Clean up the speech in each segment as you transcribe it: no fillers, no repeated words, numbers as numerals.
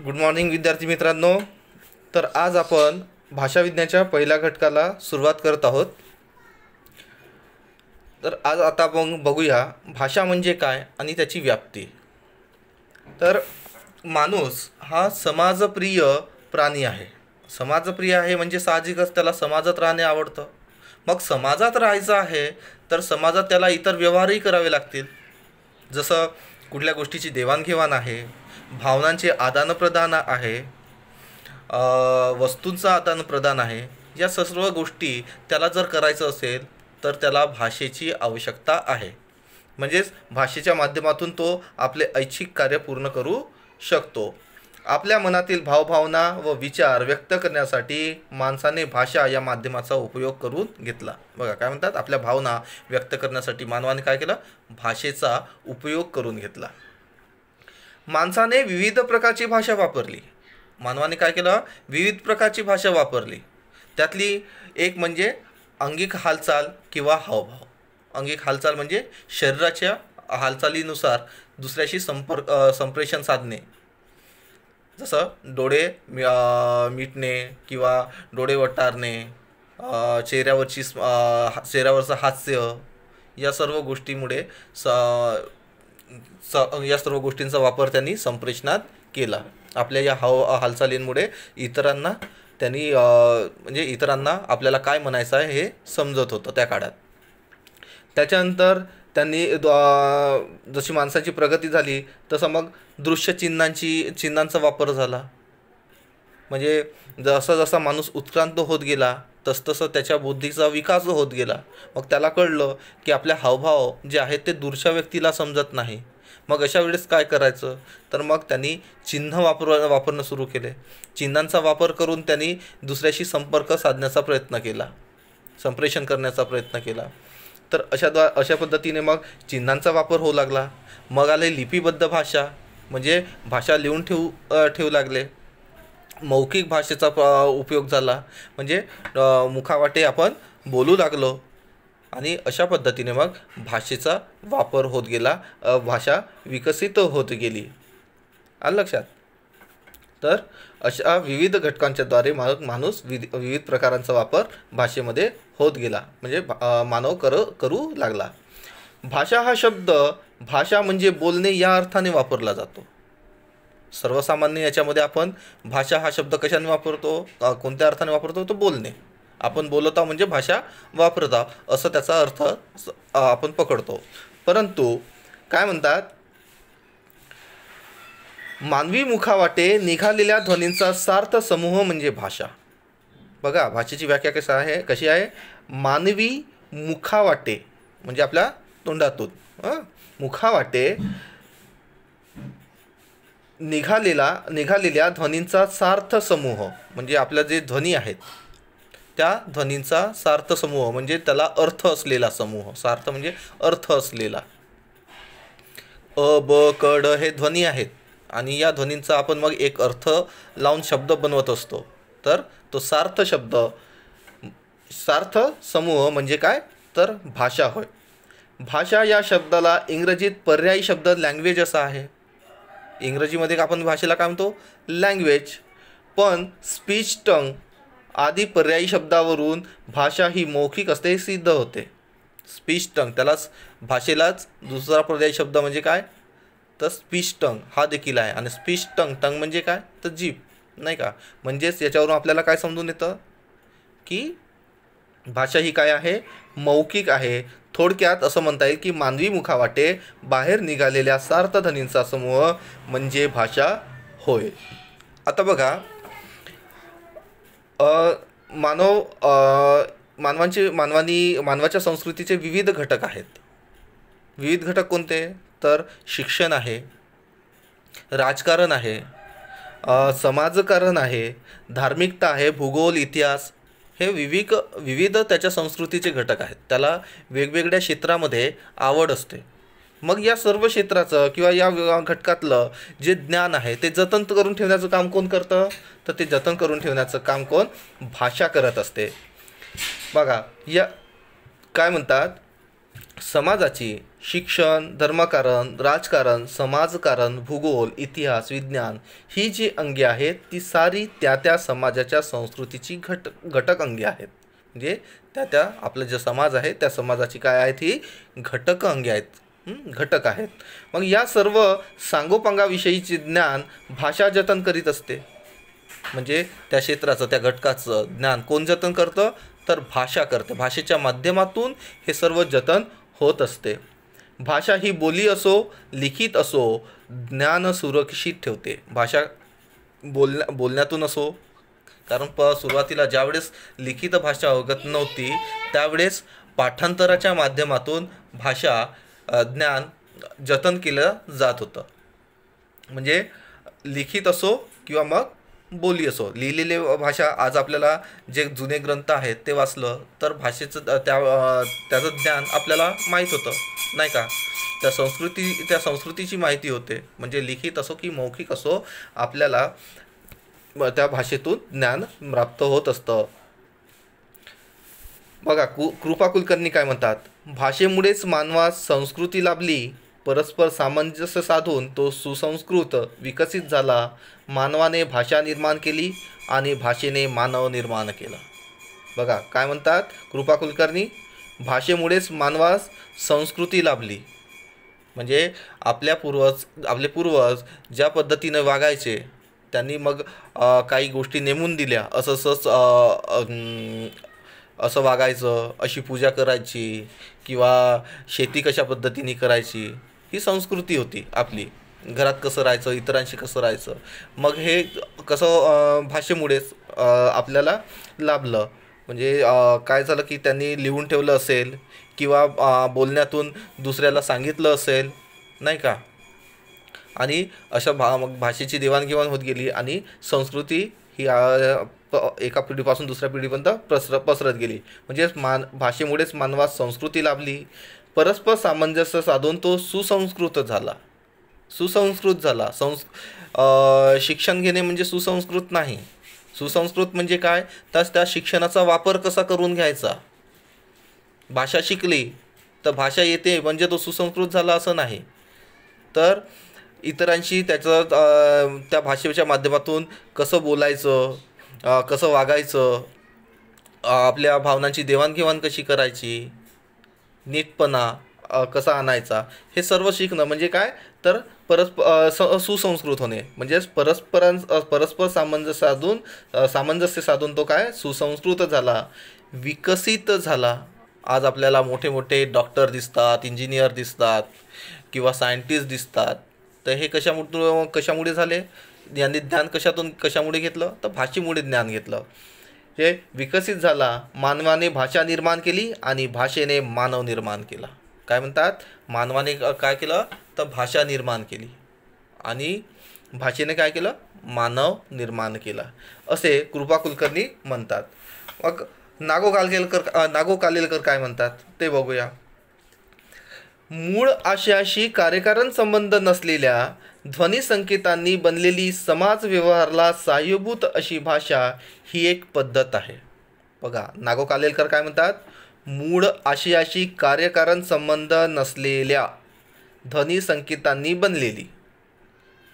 Good morning विद्यार्थी मित्रांनो. तर आज आपण भाषाविज्ञानाच्या पहिल्या घटकाला सुरुवात करत आहोत. तर आज आता आपण बघूया भाषा म्हणजे काय आणि त्याची व्याप्ती. तर माणूस हा समाजप्रिय प्राणी आहे. समाजप्रिय आहे म्हणजे साहजिकच त्याला समाजात राहणे आवडतं. मग समाजात राहायचं आहे तर समाजात त्याला इतर व्यवहारही करावे लागतील. जसं कुठल्या गोष्टीची देवाणघेवाण आहे, भावनांचे आदानप्रदान आहे, वस्तूंचं आदानप्रदान आहे. या सर्व गोष्टी त्याला जर करायचं असेल तर त्याला भाषेची आवश्यकता आहे. म्हणजेच भाषेच्या माध्यमातून तो आपले ऐच्छिक कार्य पूर्ण करू शकतो. आपल्या मनातील भावभावना व विचार व्यक्त करण्यासाठी माणसाने भाषा या माध्यमाचा उपयोग करून घेतला. बघा काय म्हणतात, आपल्या भावना व्यक्त करण्यासाठी मानवाने काय केलं, भाषेचा उपयोग करून घेतला. माणसाने विविध प्रकारची भाषा वापरली. मानवाने काय केलं, विविध प्रकारची भाषा वापरली. त्यातली एक म्हणजे अंगिक हालचाल किंवा हावभाव. अंगिक हालचाल म्हणजे शरीराच्या हालचालीनुसार दुसऱ्याशी संप्रेषण साधणे. जसं डोळे मिटणे किंवा डोळे वटारणे, चेहऱ्यावरचं हास्य, या सर्व गोष्टीमुळे या सर्व गोष्टींचा वापर त्यांनी संप्रेषणात केला. आपल्या या हालचालींमुळे इतरांना त्यांनी म्हणजे इतरांना आपल्याला काय म्हणायचं आहे हे समजत होतं त्या काळात. त्याच्यानंतर त्यांनी जशी माणसाची प्रगती झाली तसं मग दृश्य चिन्हांचा वापर झाला. म्हणजे जसा जसा माणूस उत्क्रांत होत गेला तसतसं त्याच्या बुद्धीचा विकास होत गेला. मग त्याला कळलं की आपल्या हावभाव जे आहेत ते दूरच्या व्यक्तीला समजत नाही. मग अशा वेळेस काय करायचं, तर मग त्यांनी चिन्ह वापरणं सुरू केले. चिन्हांचा वापर करून त्यांनी दुसऱ्याशी संपर्क साधण्याचा प्रयत्न केला, संप्रेषण करण्याचा प्रयत्न केला. तर अशा पद्धतीने मग चिन्हांचा वापर होऊ लागला. मग आले लिपिबद्ध भाषा, म्हणजे भाषा लिहून ठेवू लागले. मौखिक भाषेचा उपयोग झाला, म्हणजे मुखावाटे आपण बोलू लागलो. आणि अशा पद्धतीने मग भाषेचा वापर होत गेला, भाषा विकसित होत गेली. आलं लक्षात. तर अशा विविध घटकांच्याद्वारे माणूस विविध प्रकारांचा वापर भाषेमध्ये होत गेला, म्हणजे मानव करू लागला. भाषा हा शब्द भाषा म्हणजे बोलणे या अर्थाने वापरला जातो. सर्वसामान्य याच्यामध्ये आपण भाषा हा शब्द कशाने वापरतो, कोणत्या अर्थाने वापरतो, तो बोलणे. आपण बोलत आहोत म्हणजे भाषा वापरत आहोत असं त्याचा अर्थ आपण पकडतो. परंतु काय म्हणतात, मानवी मुखावाटे निघालेल्या ध्वनींचा सार्थ समूह म्हणजे भाषा. बघा भाषेची व्याख्या कशी आहे. मानवी मुखावाटे म्हणजे आपल्या तोंडातून मुखावाटे निघालेल्या ध्वनींचा सार्थ समूह म्हणजे आपल्या जे ध्वनी आहेत त्या ध्वनींचा सार्थ समूह म्हणजे त्याला अर्थ असलेला समूह. सार्थ म्हणजे अर्थ असलेला. अ, ब, क, ड हे ध्वनी आहेत आणि या ध्वनींचा आपण मग एक अर्थ लावून शब्द बनवत असतो. तर तो सार्थ समूह म्हणजे काय, तर भाषा होय. भाषा या शब्दाला इंग्रजीत पर्यायी शब्द लँग्वेज असा आहे. इंग्रजीमध्ये आपण भाषेला काय म्हणतो, लँग्वेज. पण स्पीच, टंग आदी पर्यायी शब्दावरून भाषा ही मौखिक असते सिद्ध होते. स्पीच टंग त्यालाच भाषेलाच दुसरा पर्यायी शब्द म्हणजे काय, तर स्पीच टंग हा देखील आहे. आणि स्पीच टंग म्हणजे काय, तर जीभ, नाही का. म्हणजेच याच्यावरून आपल्याला काय समजून येतं की भाषा ही काय आहे, मौखिक आहे. थोडक्यात असं म्हणता येईल की मानवी मुखावाटे बाहेर निघालेल्या सार्थ ध्वनींचा समूह म्हणजे भाषा होय. आता बघा, मानवाच्या संस्कृतीचे विविध घटक आहेत. विविध घटक कोणते, तर शिक्षण आहे, राजकारण आहे, समाजकारण आहे, धार्मिकता आहे, भूगोल, इतिहास हे विविध त्याच्या संस्कृतीचे घटक आहेत. त्याला वेगवेगळ्या क्षेत्रामध्ये आवड असते. मग या सर्व क्षेत्राचं किंवा या घटकातलं जे ज्ञान आहे ते जतन करून ठेवण्याचं काम कोण करतं, तर ते जतन करून ठेवण्याचं काम कोण, भाषा करत असते. बघा या काय म्हणतात, समाजाची शिक्षण, धर्मकारण, राजकारण, समाजकारण, भूगोल, इतिहास, विज्ञान ही जी अंगे आहेत ती सारी त्या त्या समाजाच्या संस्कृतीची घटक अंगे आहेत. म्हणजे त्या आपला जो समाज आहे त्या समाजाची काय आहेत ही घटक अंगे आहेत, घटक आहेत. मग या सर्व सांगोपांगाविषयीचे ज्ञान भाषा जतन करीत असते. म्हणजे त्या क्षेत्राचं, त्या घटकाचं ज्ञान कोण जतन करतं, तर भाषा करते. भाषेच्या माध्यमातून हे सर्व जतन होत असते. भाषा ही बोली असो, लिखित असो, ज्ञान सुरक्षित ठेवते. भाषा बोलण्यातून असो, कारण सुरुवातीला ज्यावेळेस लिखित भाषा अवगत नव्हती त्यावेळेस पाठांतराच्या माध्यमातून भाषा ज्ञान जतन केलं जात होतं. म्हणजे लिखित असो किंवा मग बोली असो, लिहिलेले भाषा आज आपल्याला जे जुने ग्रंथ आहेत ते वाचलं तर भाषेचं त्याचं ज्ञान आपल्याला माहीत होतं, नाही का. त्या संस्कृतीची माहिती होते. म्हणजे लिखित असो की मौखिक असो आपल्याला त्या भाषेतून ज्ञान प्राप्त होत असतं. बघा कृपा कुलकर्णी काय म्हणतात, भाषेमुळेच मानवास संस्कृती लाभली, परस्पर सामंजस्य साधून तो सुसंस्कृत विकसित झाला. मानवाने भाषा निर्माण केली आणि भाषेने मानव निर्माण केला. बघा काय म्हणतात कृपा कुलकर्णी, भाषेमुळेच मानवास संस्कृती लाभली. म्हणजे आपले पूर्वज ज्या पद्धतीने वागायचे त्यांनी मग काही गोष्टी नेमून दिल्या. असं वागायचं, अशी पूजा करायची किंवा शेती कशा पद्धतीने करायची, ही संस्कृती होती आपली. घरात कसं राहायचं, इतरांशी कसं राहायचं. मग हे कसं भाषेमुळेच आपल्याला लाभलं. म्हणजे काय झालं की त्यांनी लिहून ठेवलं असेल किंवा बोलण्यातून दुसऱ्याला सांगितलं असेल, नाही का. आणि अशा मग भाषेची देवाणघेवाण होत गेली आणि संस्कृती ही एका पिढीपासून दुसऱ्या पिढीपर्यंत पसरत गेली. म्हणजे भाषेमुळेच मानवास संस्कृती लाभली, परस्पर सामंजस्य साधून तो सुसंस्कृत झाला. शिक्षण घेणे म्हणजे सुसंस्कृत नाही. सुसंस्कृत म्हणजे काय, तर त्या शिक्षणाचा वापर कसा करून घ्यायचा. भाषा शिकली तर भाषा येते म्हणजे तो सुसंस्कृत झाला असं नाही. तर इतरांशी त्या भाषेच्या माध्यमातून कसं बोलायचं, कसं वागायचं, आपल्या भावनांची देवाणघेवाण कशी करायची, नीटपणा कसा आणायचा, हे सर्व शिकणं म्हणजे काय, तर सुसंस्कृत होणे. म्हणजे परस्पर सामंजस्य साधून तो काय सुसंस्कृत झाला, विकसित झाला. आज आपल्याला मोठे मोठे डॉक्टर दिसतात, इंजिनियर दिसतात किंवा सायंटिस्ट दिसतात. तर हे कशामुळे झाले, यांनी ज्ञान कशामुळे घेतलं, तर भाषेमुळे ज्ञान घेतलं. हे विकसित झाला. मानवाने भाषा निर्माण केली आणि भाषेने मानव निर्माण केला. काय म्हणतात, मानवाने काय केलं, तर भाषा निर्माण केली आणि भाषेने काय केलं, मानव निर्माण केला, असे कृपा कुलकर्णी म्हणतात. मग नागो कालेलकर काय म्हणतात ते बघूया. मूळ आशयाशी कार्यकारण संबंध नसलेल्या ध्वनी संकेतांनी बनलेली समाज व्यवहाराला सहाय्यभूत अशी भाषा ही एक पद्धत आहे. बघा नागो कालेलकर काय म्हणतात, मूळ आशयाशी कार्यकारण संबंध नसलेल्या ध्वनी संकेतांनी बनलेली.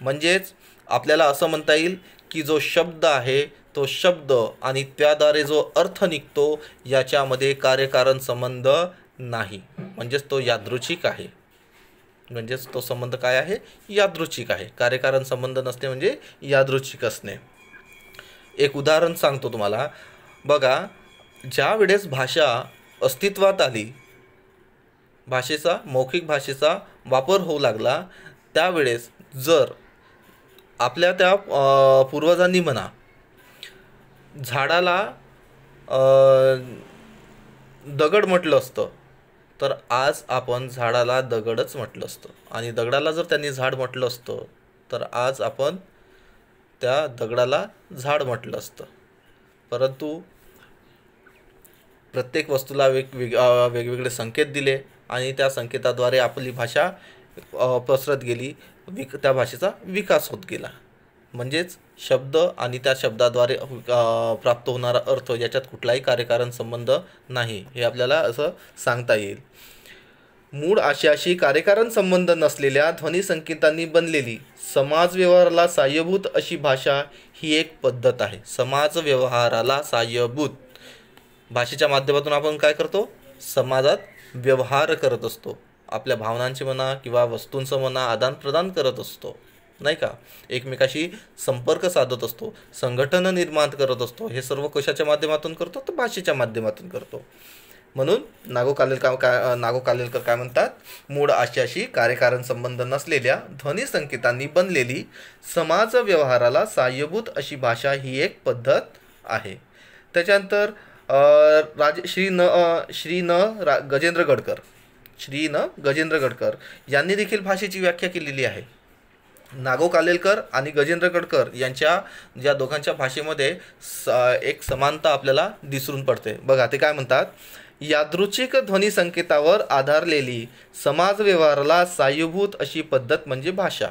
म्हणजेच आपल्याला असं म्हणता येईल की जो शब्द आहे तो शब्द आणि त्याद्वारे जो अर्थ निघतो याच्यामध्ये कार्यकारण संबंध नाही. म्हणजेच तो यादृच्छिक आहे. म्हणजेच तो संबंध काय आहे, यादृच्छिक आहे. कार्यकारण संबंध नसणे म्हणजे यादृच्छिक असणे. एक उदाहरण सांगतो तुम्हाला. बघा ज्या वेळेस भाषा अस्तित्वात आली, मौखिक भाषेचा वापर होऊ लागला, त्यावेळेस जर आपल्या त्या पूर्वजांनी म्हणा झाडाला दगड म्हटलं असतं तर आज आपण झाडाला दगडच म्हटलं असतं. आणि दगडाला जर त्यांनी झाड म्हटलं असतं तर आज आपण त्या दगडाला झाड म्हटलं असतं. परंतु प्रत्येक वस्तूला वेगवेगळे संकेत दिले आणि त्या संकेताद्वारे आपली भाषा पसरत गेली, त्या भाषेचा विकास होत गेला. म्हणजेच शब्द आणि त्या शब्दाद्वारे प्राप्त होणारा अर्थ याच्यात कुठलाही कार्यकारण संबंध नाही, हे आपल्याला असं सांगता येईल. मूळ आशयाशी कार्यकारण संबंध नसलेल्या ध्वनी संकेतांनी बनलेली समाज व्यवहाराला सहाय्यभूत अशी भाषा ही एक पद्धत आहे. समाज व्यवहाराला सहाय्यभूत भाषेच्या माध्यमातून आपण काय करतो? समाजात व्यवहार करत असतो. आपल्या भावनांचे म्हणा किंवा वस्तूंचं म्हणा आदान प्रदान करत असतो, नाही का? एकमेकाशी संपर्क साधत असतो, संघटन निर्माण करत असतो. हे सर्व कशाच्या माध्यमातून करतो? तर भाषेच्या माध्यमातून करतो. म्हणून नागो कालेलकर काय म्हणतात? मूळ आशयाशी कार्यकारण संबंध नसलेल्या ध्वनी संकेतांनी बनलेली समाज व्यवहाराला सहाय्यभूत अशी भाषा ही एक पद्धत आहे. त्याच्यानंतर श्री गजेंद्र गडकर यांनी देखील भाषेची व्याख्या केलेली आहे. नागो कालेलकर आणि गजेंद्र गडकर यांच्या ज्या दोघांच्या भाषेमध्ये एक समानता आपल्याला दिसून पडते. बघा ते काय म्हणतात? यादृच्छिक ध्वनी संकेतावर आधारलेली समाज व्यवहाराला सहाय्यभूत अशी पद्धत म्हणजे भाषा.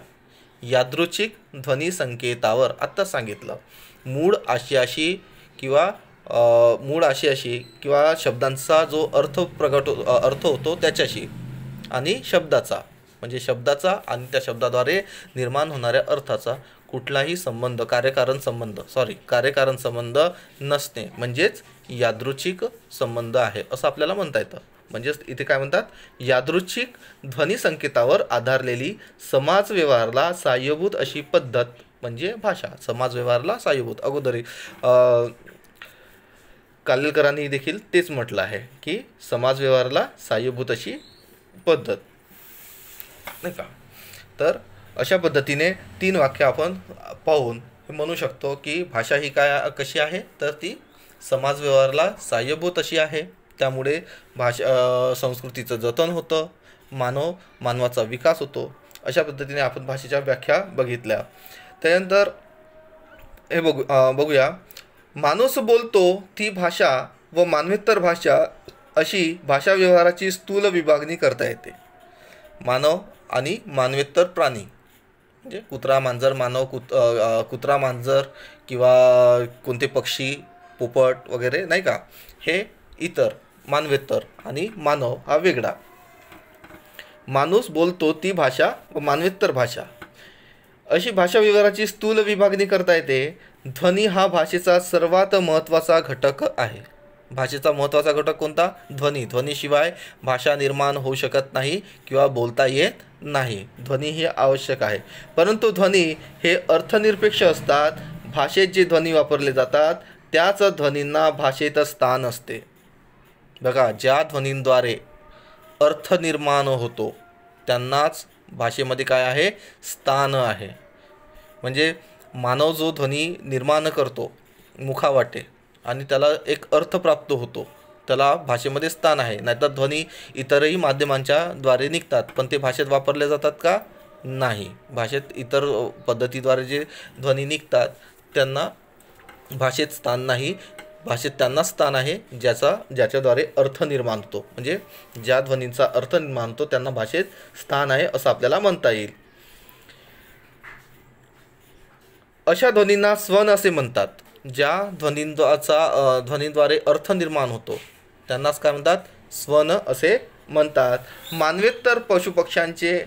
यादृच्छिक ध्वनी संकेतावर आत्ता सांगितलं. मूळ आशयाशी किंवा शब्दांचा जो अर्थ होतो त्याच्याशी आणि शब्दाचा म्हणजे शब्दाचा आणि त्या शब्दाद्वारे निर्माण होणाऱ्या अर्थाचा कुठलाही संबंध कार्यकारण संबंध नसणे म्हणजेच यादृच्छिक संबंध आहे असं आपल्याला म्हणता येतं. म्हणजेच इथे काय म्हणतात? यादृच्छिक ध्वनी संकेतावर आधारलेली समाज व्यवहाराला सहाय्यभूत अशी पद्धत म्हणजे भाषा. समाज व्यवहाराला सहाय्यभूत अगोदरी कालेलकरांनी देखील तेच म्हटलं आहे की समाज व्यवहाराला सहाय्यभूत अशी पद्धत, नाही का? तर अशा पद्धतीने 3 वाक्य आपण पाहून म्हणू शकतो की भाषा ही कशी आहे? तर ती समाज व्यवहाराला सहाय्यभूत अशी आहे. त्यामुळे संस्कृतीचं जतन होतं, मानवाचा विकास होतो. अशा पद्धतीने आपण भाषेच्या व्याख्या बघितल्या. त्यानंतर हे बघूया. माणूस बोलतो ती भाषा व मानवेतर भाषा अशी भाषा व्यवहाराची स्थूल विभागणी करता येते. मानव आणि मानवेतर प्राणी म्हणजे कुत्रा मांजर कुत्रा मांजर किंवा कोणते पक्षी पोपट वगैरे, नाही का? हे इतर मानवेतर आणि मानव हा वेगळा. माणूस बोलतो ती भाषा व मानवेतर भाषा अशी भाषा व्यवहाराची स्थूल विभागणी करता येते. ध्वनी हा भाषेचा सर्वात महत्त्वाचा घटक आहे. भाषेचा महत्त्वाचा घटक कोणता? ध्वनी. ध्वनीशिवाय भाषा निर्माण होऊ शकत नाही किंवा बोलता येत नाही. ध्वनी हे आवश्यक आहे. परंतु ध्वनी हे अर्थनिरपेक्ष असतात. भाषेत जे ध्वनी वापरले जातात त्याच ध्वनींना भाषेत स्थान असते. बघा, ज्या ध्वनींद्वारे अर्थ निर्माण होतो त्यांनाच भाषेमध्ये काय आहे? स्थान आहे. म्हणजे मानव जो ध्वनी निर्माण करतो मुखावाटे आणि त्याला एक अर्थ प्राप्त होतो त्याला भाषेमध्ये स्थान आहे. नाहीतर ध्वनी इतरही माध्यमांच्या द्वारे निघतात पण ते भाषेत वापरले जातात का? नाही. भाषेत इतर पद्धतीद्वारे जे ध्वनी निघतात त्यांना भाषेत स्थान नाही. भाषेत त्यांना स्थान आहे ज्याच्याद्वारे अर्थ निर्माण होतो. म्हणजे ज्या ध्वनींचा अर्थ निर्माण होतो त्यांना भाषेत स्थान आहे असं आपल्याला म्हणता येईल. अशा ध्वनींना स्वन असे म्हणतात. ज्या ध्वनीद्वारे अर्थ निर्माण होतो त्यांनाच काय म्हणतात? स्वन असे म्हणतात. मानवेतर पशुपक्ष्यांचे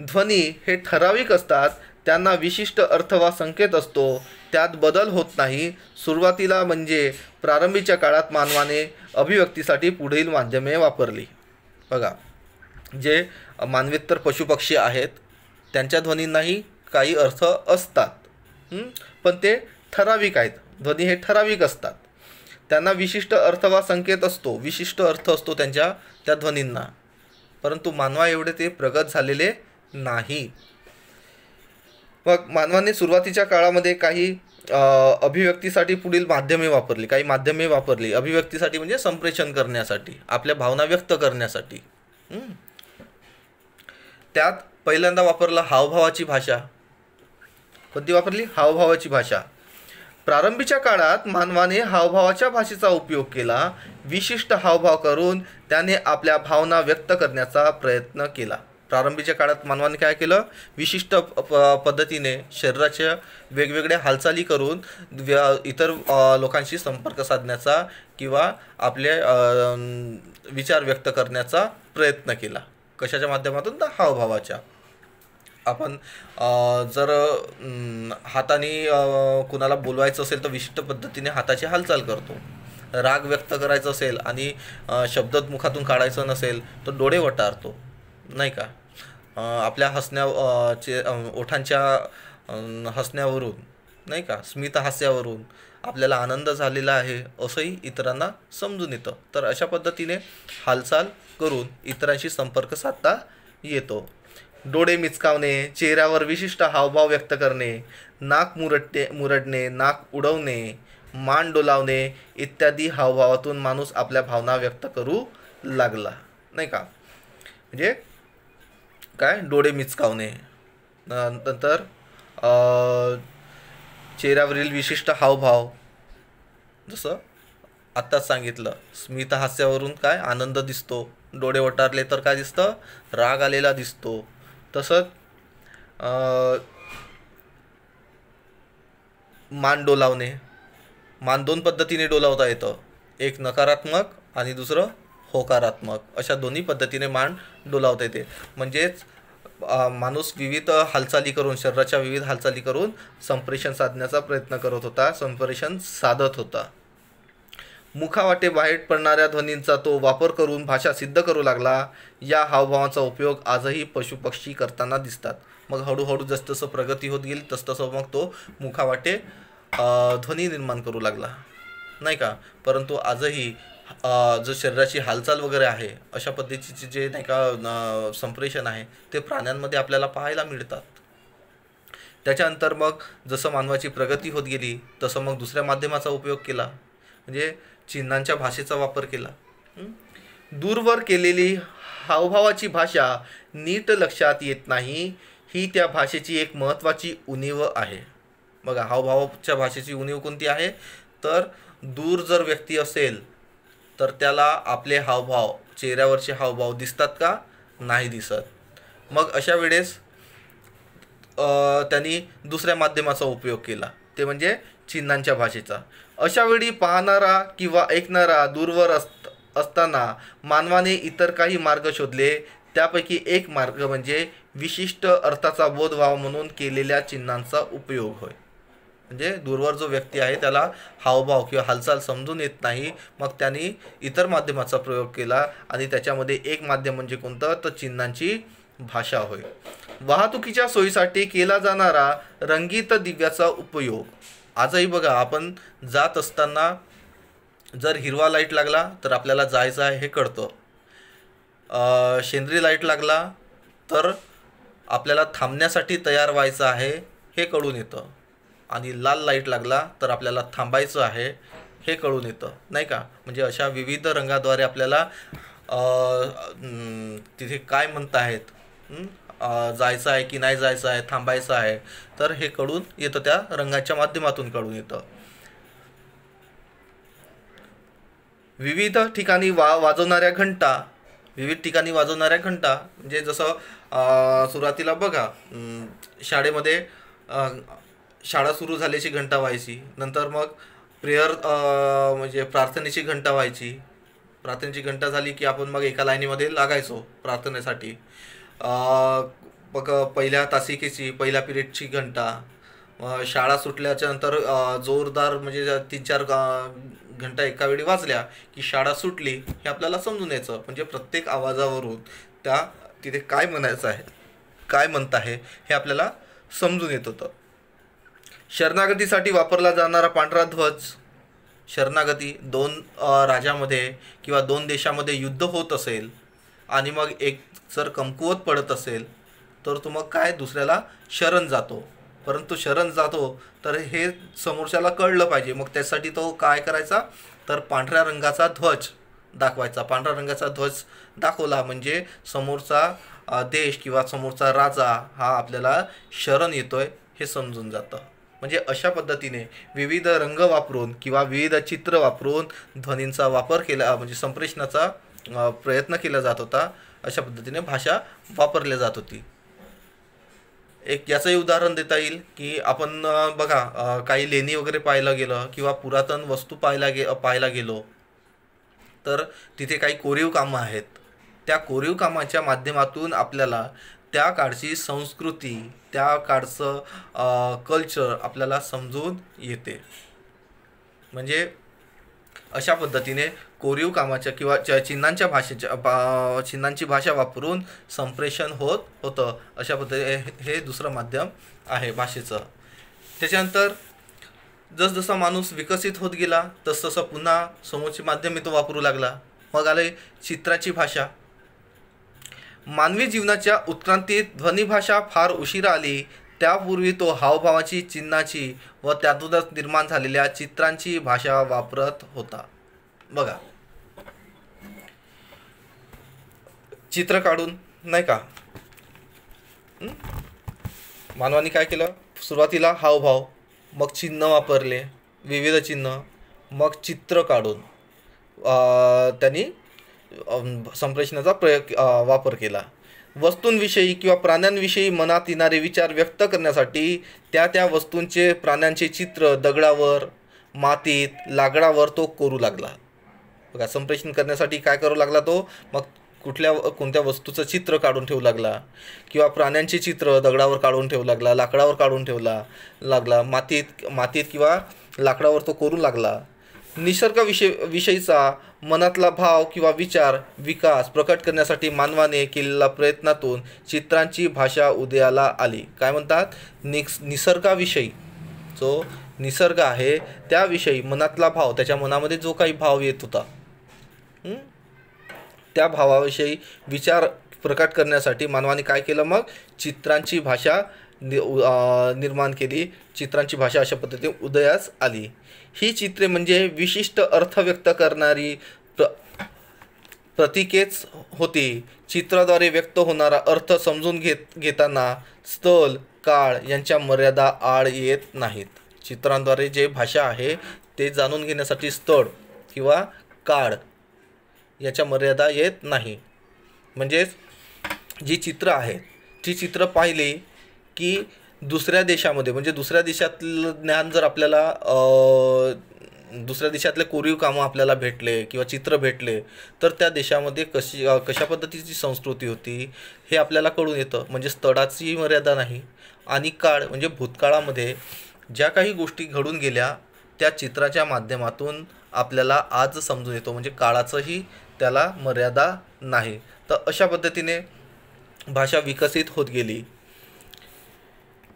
ध्वनी हे ठराविक असतात. त्यांना विशिष्ट अर्थ वा संकेत असतो. त्यात बदल होत नाही. सुरुवातीला म्हणजे प्रारंभीच्या काळात मानवाने अभिव्यक्तीसाठी पुढील माध्यमे वापरली. बघा, जे मानवेतर पशुपक्षी आहेत त्यांच्या ध्वनींनाही काही अर्थ असतात पण ते ठराविक आहेत. ध्वनी हे ठराविक असतात. त्यांना विशिष्ट अर्थ वा संकेत असतो. विशिष्ट अर्थ असतो त्या ध्वनींना. परंतु मानवा एवढे ते प्रगत झालेले नाही. मग मानवाने सुरुवातीच्या काळामध्ये काही अभिव्यक्तीसाठी पुढील माध्यमे वापरली. अभिव्यक्तीसाठी म्हणजे संप्रेषण करण्यासाठी, आपल्या भावना व्यक्त करण्यासाठी. त्यात पहिल्यांदा वापरला हावभावाची भाषा. कोणती वापरली? हावभावाची भाषा. प्रारंभीच्या काळात मानवाने हावभावाच्या भाषेचा उपयोग केला. विशिष्ट हावभाव करून त्याने आपल्या भावना व्यक्त करण्याचा प्रयत्न केला. प्रारंभीच्या काळात मानवाने काय केलं? विशिष्ट पद्धतीने शरीराच्या वेगवेगळ्या हालचाली करून इतर लोकांशी संपर्क साधण्याचा किंवा आपले विचार व्यक्त करण्याचा प्रयत्न केला. कशाच्या माध्यमातून? तर हावभावाच्या. आपण जर हाताने कुणाला बोलवायचं असेल तर विशिष्ट पद्धतीने हाताची हालचाल करतो. राग व्यक्त करायचा असेल आणि शब्द मुखातून काढायचं नसेल तर डोळे वटारतो, नाही का? आपल्या ओठांच्या हसण्यावरून, नाही का, स्मित हास्यावरून आपल्याला आनंद झालेला आहे असंही इतरांना समजून येतं. तर अशा पद्धतीने हालचाल करून इतरांशी संपर्क साधता येतो. डोळे मिचकावणे, चेहऱ्यावर विशिष्ट हावभाव व्यक्त करणे, नाक मुरडणे, नाक उडवणे, मान डोलावणे इत्यादी हावभावातून माणूस आपल्या भावना व्यक्त करू लागला, नाही का? म्हणजे काय? डोळे मिचकावणे, नंतर चेहऱ्यावरील विशिष्ट हावभाव, जसं आत्ताच सांगितलं, स्मित हास्यावरून काय? आनंद दिसतो. डोळे वटारले तर काय दिसतं? राग आलेला दिसतो. तसंच मान डोलावणे, मान 2 पद्धतीने डोलावता येतं. एक नकारात्मक आणि दुसरं होकारात्मक, अशा दोन्ही पद्धतीने मान डोलावता येते. म्हणजेच माणूस विविध हालचाली करून, शरीराच्या विविध हालचाली करून संप्रेषण साधण्याचा प्रयत्न करत होता, संप्रेषण साधत होता. मुखावाटे बाहेर पडणाऱ्या ध्वनींचा तो वापर करून भाषा सिद्ध करू लागला. या हावभावाचा उपयोग आजही पशुपक्षी करताना दिसतात. मग हळूहळू जसजसं प्रगती होत गेली तसतसं मग तो मुखावाटे ध्वनी निर्माण करू लागला, नाही का? परंतु आजही जो शरीराची हालचाल वगैरे आहे अशा पद्धतीचे जे, नाही का, संप्रेषण आहे ते प्राण्यांमध्ये आपल्याला पाहायला मिळतात. त्याच्यानंतर मग जसं मानवाची प्रगती होत गेली तसं मग दुसऱ्या माध्यमाचा उपयोग केला, म्हणजे चिन्हांच्या भाषेचा वापर केला. दूरवर केलेली हावभावाची भाषा नीट लक्षात येत नाही, ही त्या भाषेची एक महत्त्वाची उणीव आहे. बघा, हावभावाच्या भाषेची उणीव कोणती आहे? तर दूर जर व्यक्ती असेल तर त्याला आपले हावभाव, चेहऱ्यावरचे हावभाव दिसतात का? नाही दिसत. मग अशा वेळेस त्यांनी दुसऱ्या माध्यमाचा उपयोग केला, ते म्हणजे चिन्हांच्या भाषेचा. अशा वेळी पाहणारा किंवा ऐकणारा दूरवर असताना मानवाने इतर काही मार्ग शोधले. त्यापैकी एक मार्ग म्हणजे विशिष्ट अर्थाचा बोध व्हावा म्हणून केलेल्या चिन्हांचा उपयोग होय. म्हणजे दूरवर जो व्यक्ती आहे त्याला हावभाव किंवा हालचाल समजून येत नाही, मग त्यांनी इतर माध्यमाचा प्रयोग केला आणि त्याच्यामध्ये एक माध्यम म्हणजे कोणतं? तर चिन्हांची भाषा होय. वाहतुकीच्या सोयीसाठी केला जाणारा रंगीत दिव्याचा उपयोग. आजही बघा, आपण जात असताना जर हिरवा लाईट लागला तर आपल्याला जायचं आहे हे कळतं. शेंद्री लाईट लागला तर आपल्याला थांबण्यासाठी तयार व्हायचं आहे हे कळून येतं. आणि लाल लाईट लागला तर आपल्याला थांबायचं आहे हे कळून येतं, नाही का? म्हणजे अशा विविध रंगाद्वारे आपल्याला तिथे काय म्हणत आहेत, जायचं आहे की नाही जायचं आहे, थांबायचं आहे, तर हे कळून येतं, त्या रंगाच्या माध्यमातून कळून येतं. विविध ठिकाणी वाजवणाऱ्या घंटा, म्हणजे जसं सुरुवातीला बघा, शाळेमध्ये शाळा सुरू झाल्याची घंटा व्हायची, नंतर मग प्रेयर म्हणजे प्रार्थनेची घंटा व्हायची. प्रार्थनेची घंटा झाली की आपण मग एका लाईनीमध्ये लागायचो प्रार्थनेसाठी. मग पहिल्या तासिकेची, पहिल्या पिरियडची घंटा, शाळा सुटल्याच्या नंतर जोरदार म्हणजे 3-4 घंटा एका वेळी वाजल्या की शाळा सुटली हे आपल्याला समजून यायचं. म्हणजे प्रत्येक आवाजावरून त्या तिथे काय म्हणायचं आहे, काय म्हणत आहे हे आपल्याला समजून येत होतं. शरणागतीसाठी वापरला जाणारा पांढरा ध्वज. शरणागती 2 राज्यामध्ये किंवा 2 देशामध्ये युद्ध होत असेल आणि मग एक जर कमकुवत पडत असेल तर तो मग काय दुसऱ्याला शरण जातो. परंतु शरण जातो तर हे समोरच्याला कळलं पाहिजे, मग त्यासाठी तो काय करायचा? तर पांढऱ्या रंगाचा ध्वज दाखवायचा. पांढऱ्या रंगाचा ध्वज दाखवला म्हणजे समोरचा देश किंवा समोरचा राजा हा आपल्याला शरण येतोय हे समजून जातं. म्हणजे अशा पद्धतीने विविध रंग वापरून किंवा विविध चित्र वापरून ध्वनींचा वापर केला, म्हणजे संप्रेषणाचा प्रयत्न केला जात होता. अशा पद्धतीने भाषा वापरली जात होती. एक याचंही उदाहरण देता येईल की आपण बघा, काही लेणी वगैरे पाहायला गेलं किंवा पुरातन वस्तू पाहायला गेलो तर तिथे काही कोरीव कामं आहेत. त्या कोरीव कामाच्या माध्यमातून आपल्याला त्या काळची संस्कृती, त्या काळचं कल्चर आपल्याला समजून येते. म्हणजे अशा पद्धतीने कोरीव कामाच्या किंवा चिन्हांची भाषा वापरून संप्रेषण होतं. अशा पद्धतीने हे दुसरं माध्यम आहे भाषेचं. त्याच्यानंतर जसजसा माणूस विकसित होत गेला तसतसं पुन्हा समोरचे माध्यम तो वापरू लागला. मग आले चित्राची भाषा. मानवी जीवनाच्या उत्क्रांतीत ध्वनिभाषा फार उशिरा आली. त्यापूर्वी तो हावभावाची, चिन्हाची व त्यातूनच निर्माण झालेल्या चित्रांची भाषा वापरत होता. बघा, चित्र काढून नाही का मानवाने काय केलं, सुरुवातीला हावभाव, मग चिन्ह वापरले, विविध चिन्ह, मग चित्र काढून त्यांनी संप्रेषणाचा वापर केला. वस्तूंविषयी किंवा प्राण्यांविषयी मनात येणारे विचार व्यक्त करण्यासाठी त्या वस्तूंचे, प्राण्यांचे चित्र दगडावर, मातीत, लाकडावर तो कोरू लागला. बघा, संप्रेषण करण्यासाठी काय करू लागला तो, मग कोणत्या वस्तूचं चित्र काढून ठेवू लागला, किंवा प्राण्यांचे चित्र दगडावर काढून ठेवू लागला, लाकडावर काढून लागला, मातीत किंवा लाकडावर तो कोरू लागला. निसर्गाविषयीचा मनातला भाव किंवा विचार विकास प्रकट करण्यासाठी मानवाने केलेल्या प्रयत्नातून चित्रांची भाषा उदयाला आली. काय म्हणतात, निसर्गाविषयी, जो निसर्ग आहे त्याविषयी मनातला भाव, त्याच्या मनामध्ये जो काही भाव येत होता त्या भावाविषयी विचार प्रकट करण्यासाठी मानवाने काय केलं, मग चित्रांची भाषा निर्माण केली. चित्रांची भाषा अशा पद्धतीने उदयास आली. ही चित्रे म्हणजे विशिष्ट अर्थ व्यक्त करणारी प्रतीकेच होती. चित्राद्वारे व्यक्त होणारा अर्थ समजून घेताना स्थळ, काळ यांच्या मर्यादा आड येत नाहीत. चित्रांद्वारे जे भाषा आहे ते जाणून घेण्यासाठी स्थळ किंवा काळ याच्या मर्यादा येत नाही. म्हणजेच जी चित्र आहेत ती चित्र पाहिली की दुसऱ्या देशामध्ये, म्हणजे दुसऱ्या देशातलं ज्ञान जर आपल्याला दुसऱ्या देशातले कोरीव कामं आपल्याला भेटले किंवा चित्र भेटले तर त्या देशामध्ये कशा पद्धतीची संस्कृती होती हे आपल्याला कळून येतं. म्हणजे स्थळाची मर्यादा नाही, आणि काळ म्हणजे भूतकाळामध्ये ज्या काही गोष्टी घडून गेल्या त्या चित्राच्या माध्यमातून आपल्याला आज समजून येतो. म्हणजे काळाचंही त्याला मर्यादा नाही. तर अशा पद्धतीने भाषा विकसित होत गेली.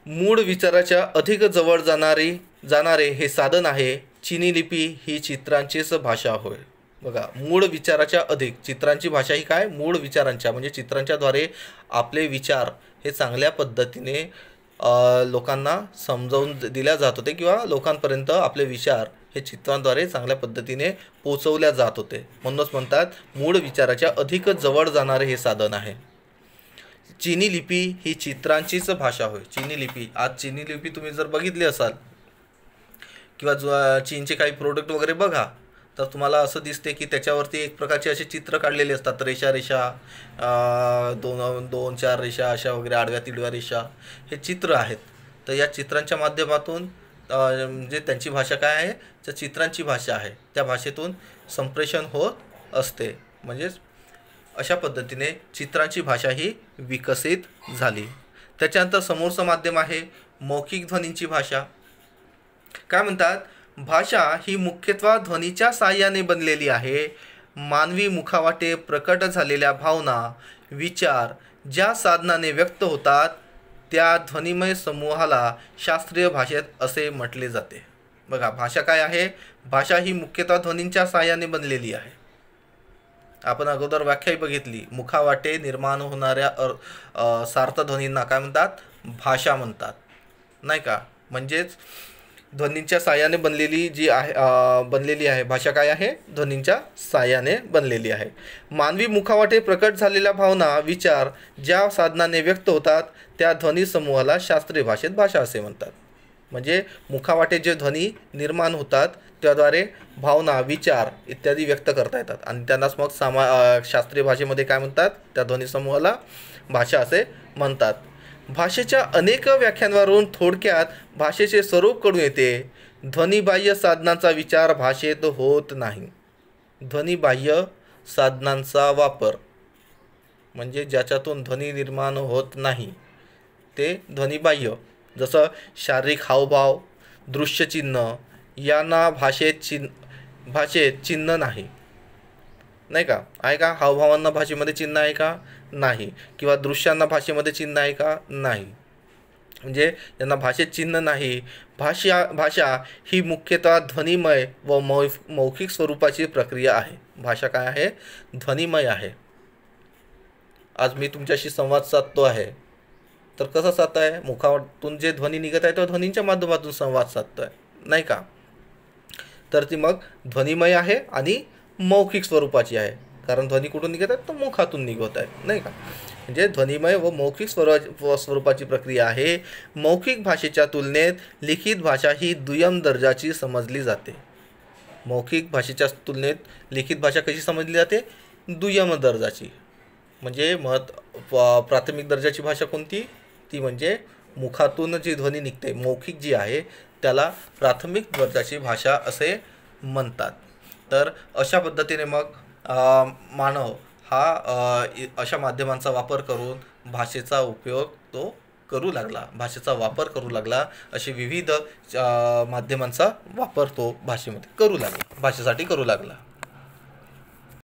मूळ विचाराच्या अधिक जवळ जाणारे हे साधन आहे. चिनी लिपी ही चित्रांचीच भाषा होय. बघा, मूळ विचाराच्या अधिक, चित्रांची भाषा ही काय, मूळ विचारांच्या, म्हणजे चित्रांच्याद्वारे आपले विचार हे चांगल्या पद्धतीने लोकांना समजावून दिल्या जात होते, किंवा लोकांपर्यंत आपले विचार हे चित्रांद्वारे चांगल्या पद्धतीने पोचवल्या जात होते. म्हणूनच म्हणतात मूळ विचाराच्या अधिक जवळ जाणारे हे साधन आहे. चिनी लिपी ही चित्रांचीच भाषा होय. चिनी लिपी, आज चिनी लिपी तुम्ही जर बघितली असाल किंवा चीनचे काही प्रोडक्ट वगैरे बघा तर तुम्हाला असं दिसते की त्याच्यावरती एक प्रकारचे असे चित्र काढलेले असतात. रेषा, दोन चार रेषा अशा वगैरे, आडव्या तिडव्या रेषा, हे चित्र आहेत. तर या चित्रांच्या माध्यमातून म्हणजे त्यांची भाषा काय आहे, तर चित्रांची भाषा आहे. त्या भाषेतून संप्रेषण होत असते. म्हणजेच अशा पद्धतीने चित्रांची भाषा ही विकसित झाली. त्याच्यानंतर समोरचं माध्यम आहे मौखिक ध्वनींची भाषा. काय म्हणतात, भाषा ही मुख्यत्वे ध्वनीच्या साहाय्याने बनलेली आहे. मानवी मुखावाटे प्रकट झालेल्या भावना, विचार ज्या साधनाने व्यक्त होतात त्या ध्वनिमय समूहाला शास्त्रीय भाषेत असे म्हटले जाते. बघा, भाषा काय आहे, भाषा ही मुख्यतः ध्वनींच्या साहाय्याने बनलेली आहे. आपण अगोदर व्याख्याही बघितली. मुखावाटे निर्माण होणाऱ्या सार्थ ध्वनींना काय म्हणतात, भाषा म्हणतात, नाही का. म्हणजेच ध्वनींच्या साहाय्याने बनलेली आहे भाषा. काय आहे, ध्वनींच्या साहाय्याने बनलेली आहे. मानवी मुखावाटे प्रकट झालेल्या भावना, विचार ज्या साधनाने व्यक्त होतात त्या ध्वनी समूहाला शास्त्रीय भाषेत भाषा असे म्हणतात. म्हणजे मुखावाटे जे ध्वनी निर्माण होतात त्याद्वारे भावना, विचार इत्यादी व्यक्त करता येतात, आणि त्यांनाच मग शास्त्रीय भाषेमध्ये काय म्हणतात, त्या ध्वनी समूहाला भाषा असे म्हणतात. भाषेच्या अनेक व्याख्यांवरून थोडक्यात भाषेचे स्वरूप कळून येते. ध्वनिबाह्य साधनांचा विचार भाषेत होत नाही. ध्वनिबाह्य साधनांचा वापर म्हणजे ज्याच्यातून ध्वनी निर्माण होत नाही ते ध्वनिबाह्य. जसं शारीरिक हावभाव, दृश्यचिन्ह यांना भाषेत चिन्ह नाही, नाही का? आहे का? हावभावांना भाषेमध्ये चिन्ह आहे का? नाही. किंवा दृश्यांना भाषेमध्ये चिन्ह आहे का? नाही. म्हणजे यांना भाषेत चिन्ह नाही. भाषा ही मुख्यतः ध्वनिमय व मौखिक स्वरूपाची प्रक्रिया आहे. भाषा काय आहे? ध्वनिमय आहे. आज मी तुमच्याशी संवाद साधतो आहे, तर कसं साधत आहे? मुखातून जे ध्वनी निघत आहे तो ध्वनींच्या माध्यमातून संवाद साधतो आहे, नाही का? तर ती मग ध्वनिमय आहे आणि मौखिक स्वरूपाची आहे, कारण ध्वनी कुठून निघत आहेत? तर मुखातून निघत आहे, नाही का? म्हणजे ध्वनिमय व मौखिक स्वरूपाची प्रक्रिया आहे. मौखिक भाषेच्या तुलनेत लिखित भाषा ही दुय्यम दर्जाची समजली जाते. मौखिक भाषेच्या तुलनेत लिखित भाषा कशी समजली जाते? दुय्यम दर्जाची. म्हणजे प्राथमिक दर्जाची भाषा कोणती? ती म्हणजे मुखातून जी ध्वनी निघते, मौखिक जी आहे, त्याला प्राथमिक दर्जाची भाषा असे म्हणतात. तर अशा पद्धतीने मग मानव हा अशा माध्यमांचा वापर करून भाषेचा उपयोग तो करू लागला, भाषेचा वापर करू लागला. असे विविध माध्यमांचा वापर तो भाषेसाठी करू लागला.